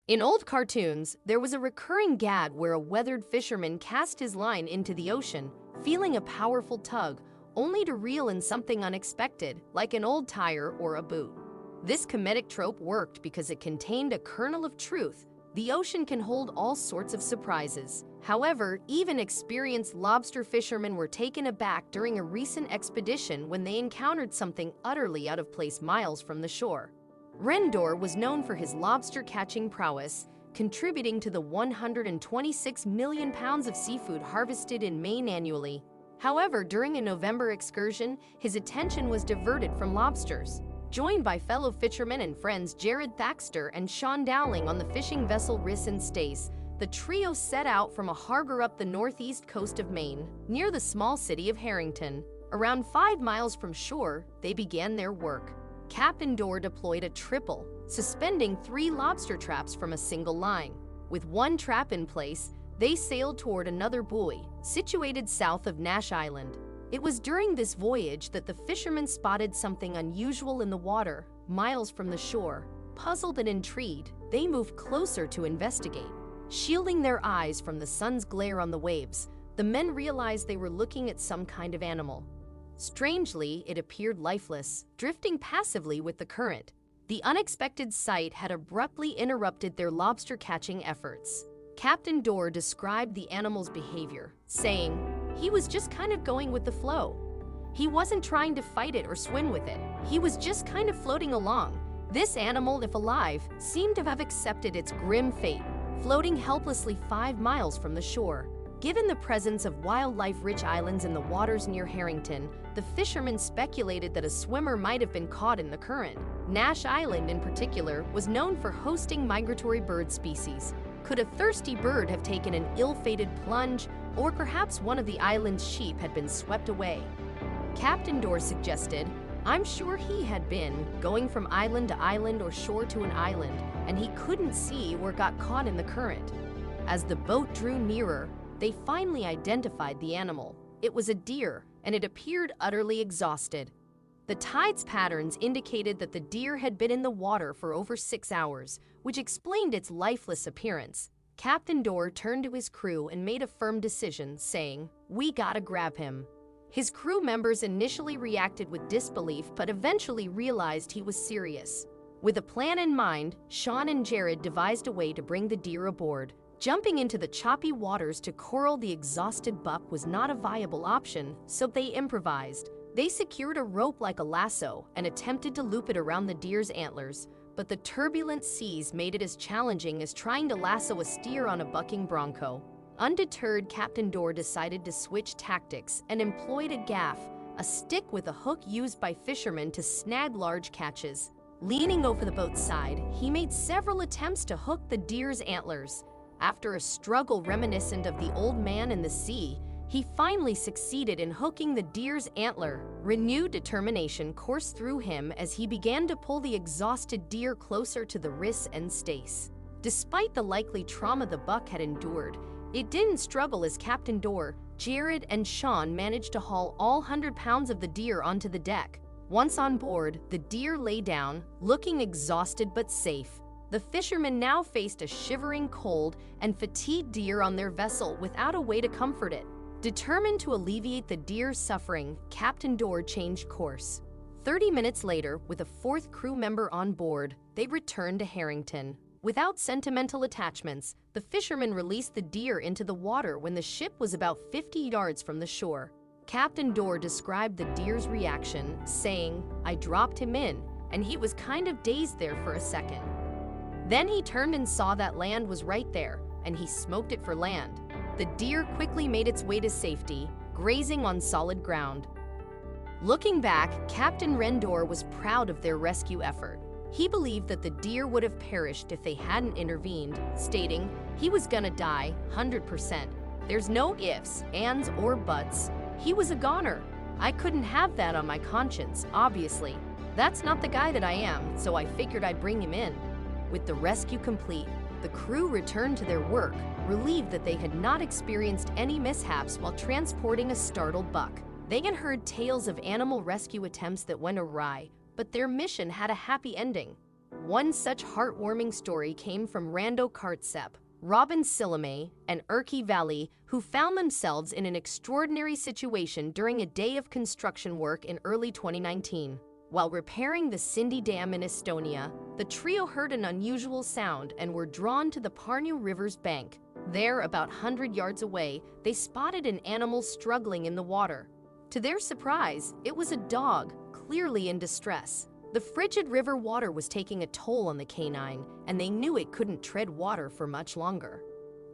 In old cartoons, there was a recurring gag where a weathered fisherman cast his line into the ocean, feeling a powerful tug, only to reel in something unexpected, like an old tire or a boot. This comedic trope worked because it contained a kernel of truth. The ocean can hold all sorts of surprises. However, even experienced lobster fishermen were taken aback during a recent expedition when they encountered something utterly out of place miles from the shore. Rendor was known for his lobster-catching prowess, contributing to the 126 million pounds of seafood harvested in Maine annually. However, during a November excursion, his attention was diverted from lobsters. Joined by fellow fishermen and friends Jared Thaxter and Sean Dowling on the fishing vessel Riss and Stace, the trio set out from a harbor up the northeast coast of Maine, near the small city of Harrington. Around 5 miles from shore, they began their work. Captain Dorr deployed a triple, suspending 3 lobster traps from a single line. With one trap in place, they sailed toward another buoy, situated south of Nash Island. It was during this voyage that the fishermen spotted something unusual in the water, miles from the shore. Puzzled and intrigued, they moved closer to investigate. Shielding their eyes from the sun's glare on the waves, the men realized they were looking at some kind of animal. Strangely, it appeared lifeless, drifting passively with the current. The unexpected sight had abruptly interrupted their lobster-catching efforts. Captain Dorr described the animal's behavior, saying, "He was just kind of going with the flow. He wasn't trying to fight it or swim with it. He was just kind of floating along. This animal, if alive, seemed to have accepted its grim fate, floating helplessly 5 miles from the shore." Given the presence of wildlife-rich islands in the waters near Harrington, the fishermen speculated that a swimmer might have been caught in the current. Nash Island, in particular, was known for hosting migratory bird species. Could a thirsty bird have taken an ill-fated plunge, or perhaps one of the island's sheep had been swept away? Captain Dorr suggested, "I'm sure he had been going from island to island or shore to an island, and he couldn't see or got caught in the current." As the boat drew nearer, they finally identified the animal. It was a deer, and it appeared utterly exhausted. The tide's patterns indicated that the deer had been in the water for over 6 hours, which explained its lifeless appearance. Captain Dorr turned to his crew and made a firm decision, saying, "We gotta grab him." His crew members initially reacted with disbelief, but eventually realized he was serious. With a plan in mind, Sean and Jared devised a way to bring the deer aboard. Jumping into the choppy waters to corral the exhausted buck was not a viable option, so they improvised. They secured a rope like a lasso and attempted to loop it around the deer's antlers, but the turbulent seas made it as challenging as trying to lasso a steer on a bucking bronco. Undeterred, Captain Dorr decided to switch tactics and employed a gaff, a stick with a hook used by fishermen to snag large catches. Leaning over the boat's side, he made several attempts to hook the deer's antlers. After a struggle reminiscent of the old man in the sea, he finally succeeded in hooking the deer's antler. Renewed determination coursed through him as he began to pull the exhausted deer closer to the Riss and Stace. Despite the likely trauma the buck had endured, it didn't struggle as Captain Dorr, Jared, and Sean managed to haul all 100 pounds of the deer onto the deck. Once on board, the deer lay down, looking exhausted but safe. The fishermen now faced a shivering cold and fatigued deer on their vessel without a way to comfort it. Determined to alleviate the deer's suffering, Captain Dorr changed course. 30 minutes later, with a 4th crew member on board, they returned to Harrington. Without sentimental attachments, the fishermen released the deer into the water when the ship was about 50 yards from the shore. Captain Dorr described the deer's reaction, saying, "I dropped him in, and he was kind of dazed there for a second. Then he turned and saw that land was right there, and he smoked it for land." The deer quickly made its way to safety, grazing on solid ground. Looking back, Captain Rendor was proud of their rescue effort. He believed that the deer would have perished if they hadn't intervened, stating, "He was gonna die, 100%. There's no ifs, ands, or buts. He was a goner. I couldn't have that on my conscience, obviously. That's not the guy that I am, so I figured I'd bring him in." With the rescue complete, the crew returned to their work, relieved that they had not experienced any mishaps while transporting a startled buck. They had heard tales of animal rescue attempts that went awry, but their mission had a happy ending. One such heartwarming story came from Rando Kartsep, Robin Silame, and Urki Valley, who found themselves in an extraordinary situation during a day of construction work in early 2019. While repairing the Sindi Dam in Estonia, the trio heard an unusual sound and were drawn to the Parnu River's bank. There, about 100 yards away, they spotted an animal struggling in the water. To their surprise, it was a dog, clearly in distress. The frigid river water was taking a toll on the canine, and they knew it couldn't tread water for much longer.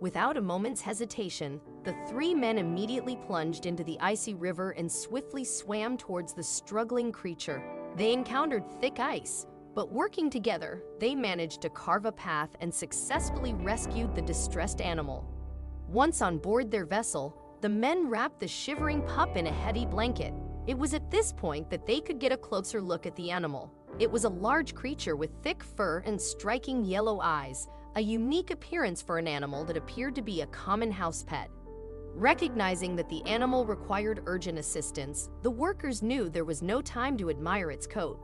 Without a moment's hesitation, the three men immediately plunged into the icy river and swiftly swam towards the struggling creature. They encountered thick ice, but working together, they managed to carve a path and successfully rescued the distressed animal. Once on board their vessel, the men wrapped the shivering pup in a heavy blanket. It was at this point that they could get a closer look at the animal. It was a large creature with thick fur and striking yellow eyes, a unique appearance for an animal that appeared to be a common house pet. Recognizing that the animal required urgent assistance, the workers knew there was no time to admire its coat.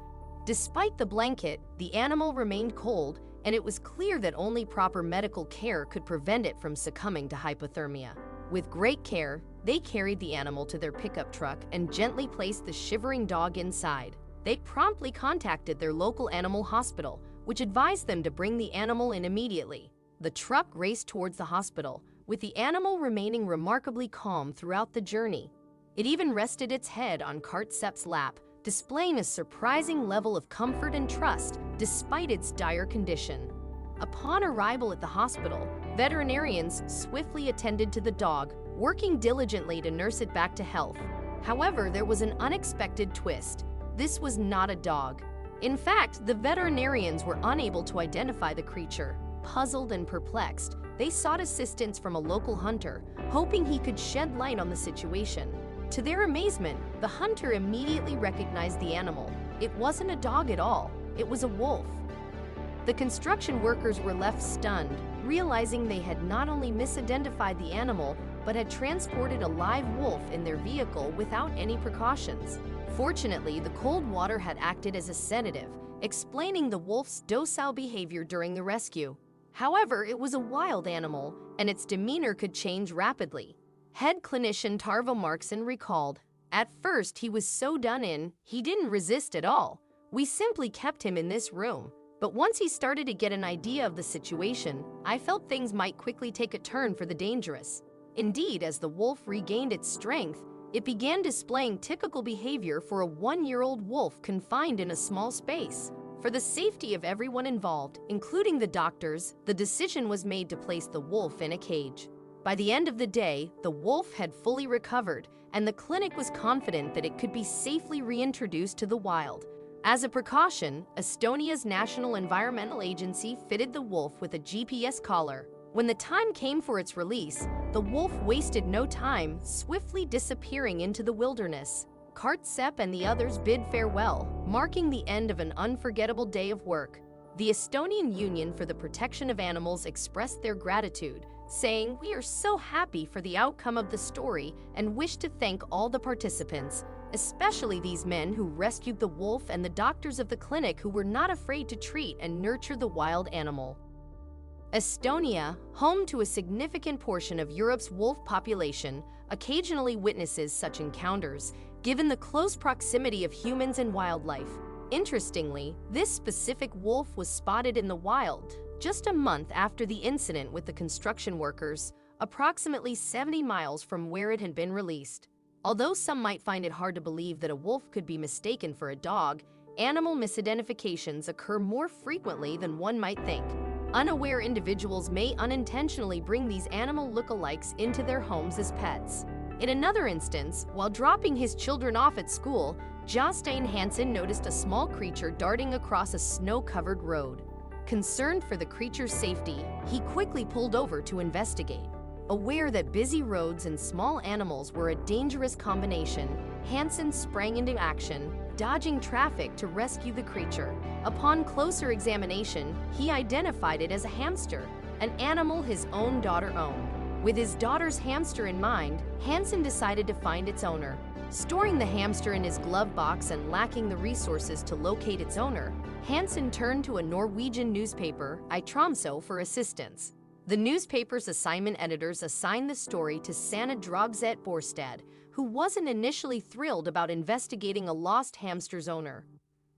Despite the blanket, the animal remained cold, and it was clear that only proper medical care could prevent it from succumbing to hypothermia. With great care, they carried the animal to their pickup truck and gently placed the shivering dog inside. They promptly contacted their local animal hospital, which advised them to bring the animal in immediately. The truck raced towards the hospital, with the animal remaining remarkably calm throughout the journey. It even rested its head on Kartsep's lap, displaying a surprising level of comfort and trust despite its dire condition. Upon arrival at the hospital, veterinarians swiftly attended to the dog, working diligently to nurse it back to health. However, there was an unexpected twist. This was not a dog. In fact, the veterinarians were unable to identify the creature. Puzzled and perplexed, they sought assistance from a local hunter, hoping he could shed light on the situation. To their amazement, the hunter immediately recognized the animal. It wasn't a dog at all, it was a wolf. The construction workers were left stunned, realizing they had not only misidentified the animal, but had transported a live wolf in their vehicle without any precautions. Fortunately, the cold water had acted as a sedative, explaining the wolf's docile behavior during the rescue. However, it was a wild animal, and its demeanor could change rapidly. Head clinician Tarvo Markson recalled, "At first, he was so done in, he didn't resist at all. We simply kept him in this room. But once he started to get an idea of the situation, I felt things might quickly take a turn for the dangerous." Indeed, as the wolf regained its strength, it began displaying typical behavior for a 1-year-old wolf confined in a small space. For the safety of everyone involved, including the doctors, the decision was made to place the wolf in a cage. By the end of the day, the wolf had fully recovered, and the clinic was confident that it could be safely reintroduced to the wild. As a precaution, Estonia's National Environmental Agency fitted the wolf with a GPS collar. When the time came for its release, the wolf wasted no time, swiftly disappearing into the wilderness. Kartsep and the others bid farewell, marking the end of an unforgettable day of work. The Estonian Union for the Protection of Animals expressed their gratitude, saying, "We are so happy for the outcome of the story and wish to thank all the participants, especially these men who rescued the wolf and the doctors of the clinic who were not afraid to treat and nurture the wild animal." Estonia, home to a significant portion of Europe's wolf population, occasionally witnesses such encounters, given the close proximity of humans and wildlife. Interestingly, this specific wolf was spotted in the wild just a month after the incident with the construction workers, approximately 70 miles from where it had been released. Although some might find it hard to believe that a wolf could be mistaken for a dog, animal misidentifications occur more frequently than one might think. Unaware individuals may unintentionally bring these animal lookalikes into their homes as pets. In another instance, while dropping his children off at school, Jostein Hansen noticed a small creature darting across a snow-covered road. Concerned for the creature's safety, he quickly pulled over to investigate. Aware that busy roads and small animals were a dangerous combination, Hansen sprang into action, dodging traffic to rescue the creature. Upon closer examination, he identified it as a hamster, an animal his own daughter owned. With his daughter's hamster in mind, Hansen decided to find its owner. Storing the hamster in his glove box and lacking the resources to locate its owner, Hansen turned to a Norwegian newspaper, I Tromsø, for assistance. The newspaper's assignment editors assigned the story to Sanna Drogseth Borstad, who wasn't initially thrilled about investigating a lost hamster's owner.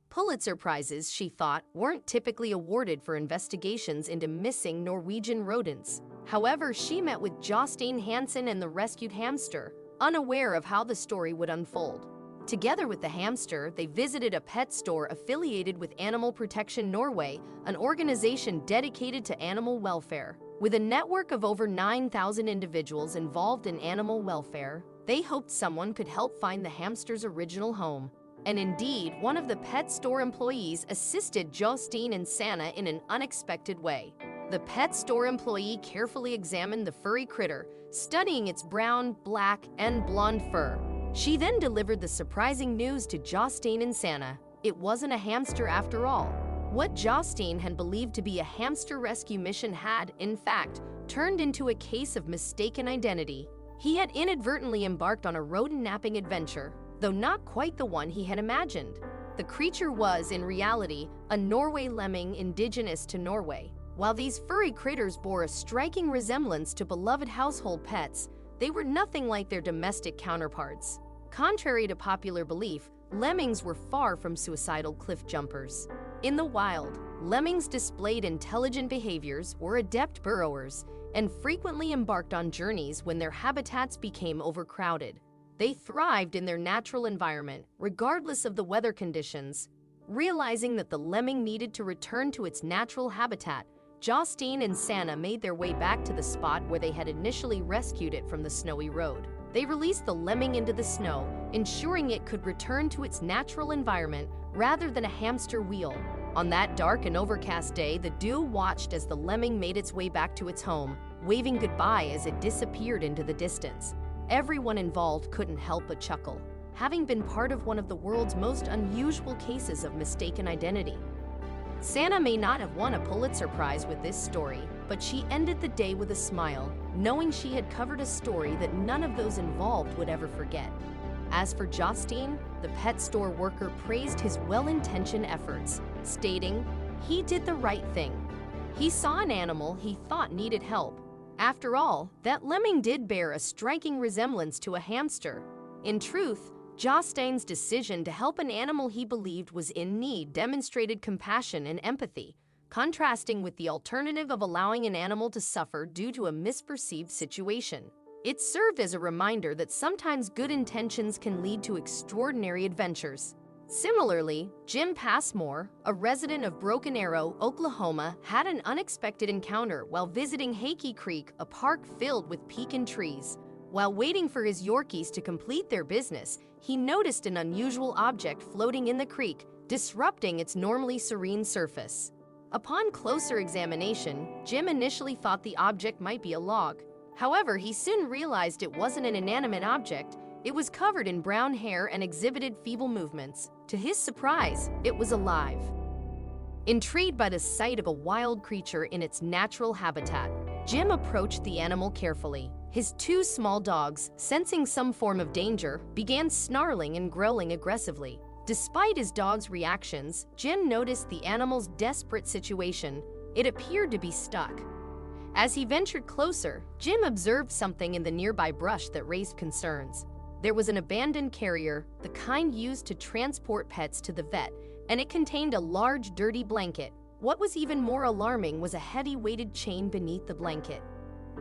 Pulitzer Prizes, she thought, weren't typically awarded for investigations into missing Norwegian rodents. However, she met with Jostein Hansen and the rescued hamster, unaware of how the story would unfold. Together with the hamster, they visited a pet store affiliated with Animal Protection Norway, an organization dedicated to animal welfare. With a network of over 9,000 individuals involved in animal welfare, they hoped someone could help find the hamster's original home. And indeed, one of the pet store employees assisted Jostein and Sanna in an unexpected way. The pet store employee carefully examined the furry critter, studying its brown, black, and blonde fur. She then delivered the surprising news to Jostein and Sanna. It wasn't a hamster after all. What Jostein had believed to be a hamster rescue mission had, in fact, turned into a case of mistaken identity. He had inadvertently embarked on a rodent napping adventure, though not quite the one he had imagined. The creature was, in reality, a Norway lemming indigenous to Norway. While these furry critters bore a striking resemblance to beloved household pets, they were nothing like their domestic counterparts. Contrary to popular belief, lemmings were far from suicidal cliff jumpers. In the wild, lemmings displayed intelligent behaviors, were adept burrowers, and frequently embarked on journeys when their habitats became overcrowded. They thrived in their natural environment, regardless of the weather conditions. Realizing that the lemming needed to return to its natural habitat, Jostein and Sanna made their way back to the spot where they had initially rescued it from the snowy road. They released the lemming into the snow, ensuring it could return to its natural environment rather than a hamster wheel. On that dark and overcast day, the duo watched as the lemming made its way back to its home, waving goodbye as it disappeared into the distance. Everyone involved couldn't help but chuckle, having been part of one of the world's most unusual cases of mistaken identity. Sanna may not have won a Pulitzer Prize with this story, but she ended the day with a smile, knowing she had covered a story that none of those involved would ever forget. As for Jostein, the pet store worker praised his well-intentioned efforts, stating, "He did the right thing. He saw an animal he thought needed help. After all, that lemming did bear a striking resemblance to a hamster." In truth, Jostein's decision to help an animal he believed was in need demonstrated compassion and empathy, contrasting with the alternative of allowing an animal to suffer due to a misperceived situation. It served as a reminder that sometimes good intentions can lead to extraordinary adventures. Similarly, Jim Passmore, a resident of Broken Arrow, Oklahoma, had an unexpected encounter while visiting Hakey Creek, a park filled with pecan trees. While waiting for his Yorkies to complete their business, he noticed an unusual object floating in the creek, disrupting its normally serene surface. Upon closer examination, Jim initially thought the object might be a log. However, he soon realized it wasn't an inanimate object. It was covered in brown hair and exhibited feeble movements. To his surprise, it was alive. Intrigued by the sight of a wild creature in its natural habitat, Jim approached the animal carefully. His two small dogs, sensing some form of danger, began snarling and growling aggressively. Despite his dog's reactions, Jim noticed the animal's desperate situation. It appeared to be stuck. As he ventured closer, Jim observed something in the nearby brush that raised concerns. There was an abandoned carrier, the kind used to transport pets to the vet, and it contained a large, dirty blanket. What was even more alarming was a heavy weighted chain beneath the blanket.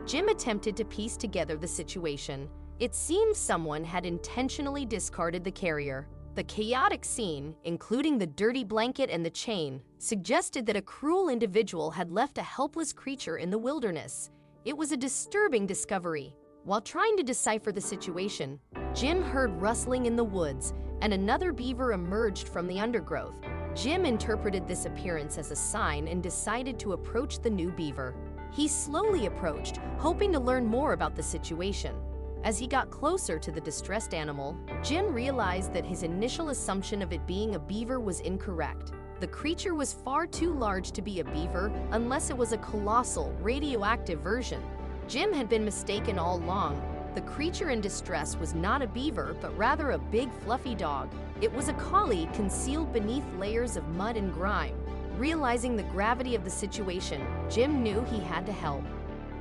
Jim attempted to piece together the situation. It seemed someone had intentionally discarded the carrier. The chaotic scene, including the dirty blanket and the chain, suggested that a cruel individual had left a helpless creature in the wilderness. It was a disturbing discovery. While trying to decipher the situation, Jim heard rustling in the woods, and another beaver emerged from the undergrowth. Jim interpreted this appearance as a sign and decided to approach the new beaver. He slowly approached, hoping to learn more about the situation. As he got closer to the distressed animal, Jim realized that his initial assumption of it being a beaver was incorrect. The creature was far too large to be a beaver unless it was a colossal, radioactive version. Jim had been mistaken all along. The creature in distress was not a beaver, but rather a big, fluffy dog. It was a collie concealed beneath layers of mud and grime. Realizing the gravity of the situation, Jim knew he had to help.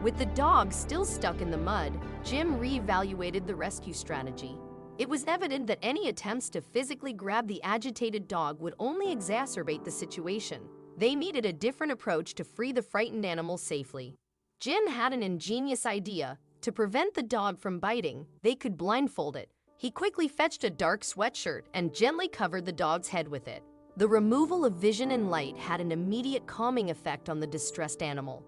With the dog still stuck in the mud, Jim reevaluated the rescue strategy. It was evident that any attempts to physically grab the agitated dog would only exacerbate the situation. They needed a different approach to free the frightened animal safely. Jim had an ingenious idea. To prevent the dog from biting, they could blindfold it. He quickly fetched a dark sweatshirt and gently covered the dog's head with it. The removal of vision and light had an immediate calming effect on the distressed animal.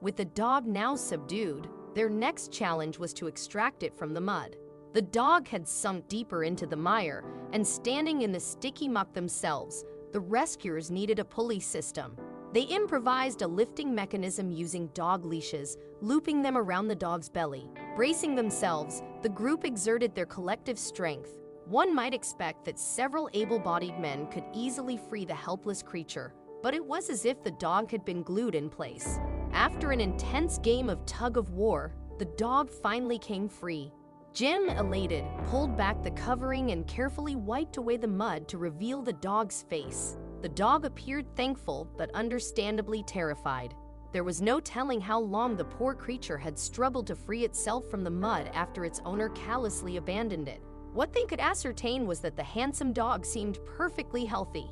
With the dog now subdued, their next challenge was to extract it from the mud. The dog had sunk deeper into the mire, and standing in the sticky muck themselves, the rescuers needed a pulley system. They improvised a lifting mechanism using dog leashes, looping them around the dog's belly. Bracing themselves, the group exerted their collective strength. One might expect that several able-bodied men could easily free the helpless creature, but it was as if the dog had been glued in place. After an intense game of tug-of-war, the dog finally came free. Jim, elated, pulled back the covering and carefully wiped away the mud to reveal the dog's face. The dog appeared thankful, but understandably terrified. There was no telling how long the poor creature had struggled to free itself from the mud after its owner callously abandoned it. What they could ascertain was that the handsome dog seemed perfectly healthy.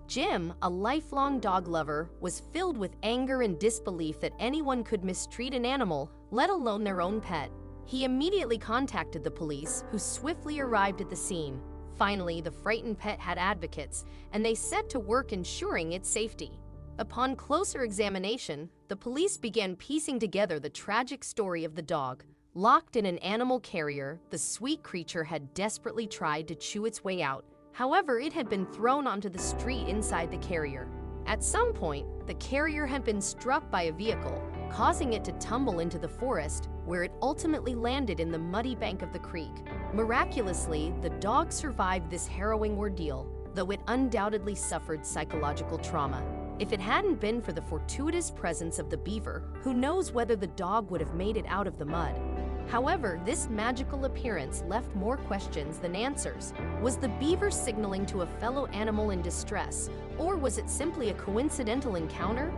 Jim, a lifelong dog lover, was filled with anger and disbelief that anyone could mistreat an animal, let alone their own pet. He immediately contacted the police, who swiftly arrived at the scene. Finally, the frightened pet had advocates, and they set to work ensuring its safety. Upon closer examination, the police began piecing together the tragic story of the dog. Locked in an animal carrier, the sweet creature had desperately tried to chew its way out. However, it had been thrown onto the street inside the carrier. At some point, the carrier had been struck by a vehicle, causing it to tumble into the forest, where it ultimately landed in the muddy bank of the creek. Miraculously, the dog survived this harrowing ordeal, though it undoubtedly suffered psychological trauma. If it hadn't been for the fortuitous presence of the beaver, who knows whether the dog would have made it out of the mud. However, this magical appearance left more questions than answers. Was the beaver signaling to a fellow animal in distress, or was it simply a coincidental encounter?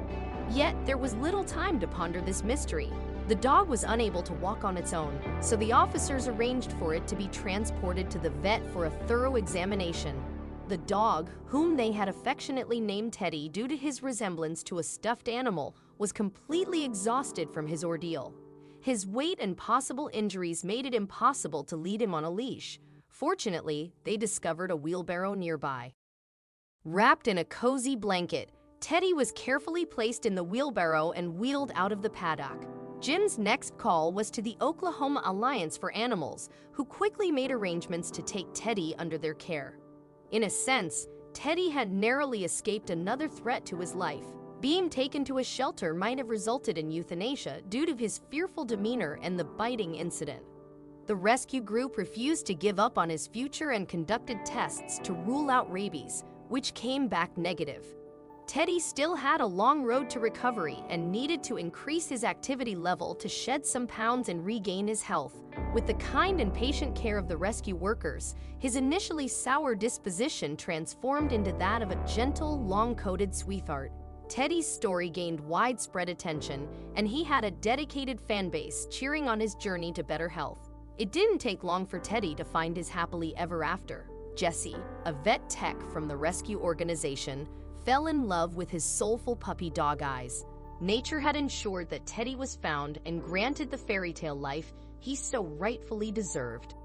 Yet, there was little time to ponder this mystery. The dog was unable to walk on its own, so the officers arranged for it to be transported to the vet for a thorough examination. The dog, whom they had affectionately named Teddy due to his resemblance to a stuffed animal, was completely exhausted from his ordeal. His weight and possible injuries made it impossible to lead him on a leash. Fortunately, they discovered a wheelbarrow nearby. Wrapped in a cozy blanket, Teddy was carefully placed in the wheelbarrow and wheeled out of the paddock. Jim's next call was to the Oklahoma Alliance for Animals, who quickly made arrangements to take Teddy under their care. In a sense, Teddy had narrowly escaped another threat to his life. Being taken to a shelter might have resulted in euthanasia due to his fearful demeanor and the biting incident. The rescue group refused to give up on his future and conducted tests to rule out rabies, which came back negative. Teddy still had a long road to recovery and needed to increase his activity level to shed some pounds and regain his health. With the kind and patient care of the rescue workers, his initially sour disposition transformed into that of a gentle, long-coated sweetheart. Teddy's story gained widespread attention, and he had a dedicated fan base cheering on his journey to better health. It didn't take long for Teddy to find his happily ever after. Jesse, a vet tech from the rescue organization, fell in love with his soulful puppy dog eyes. Nature had ensured that Teddy was found and granted the fairy tale life he so rightfully deserved.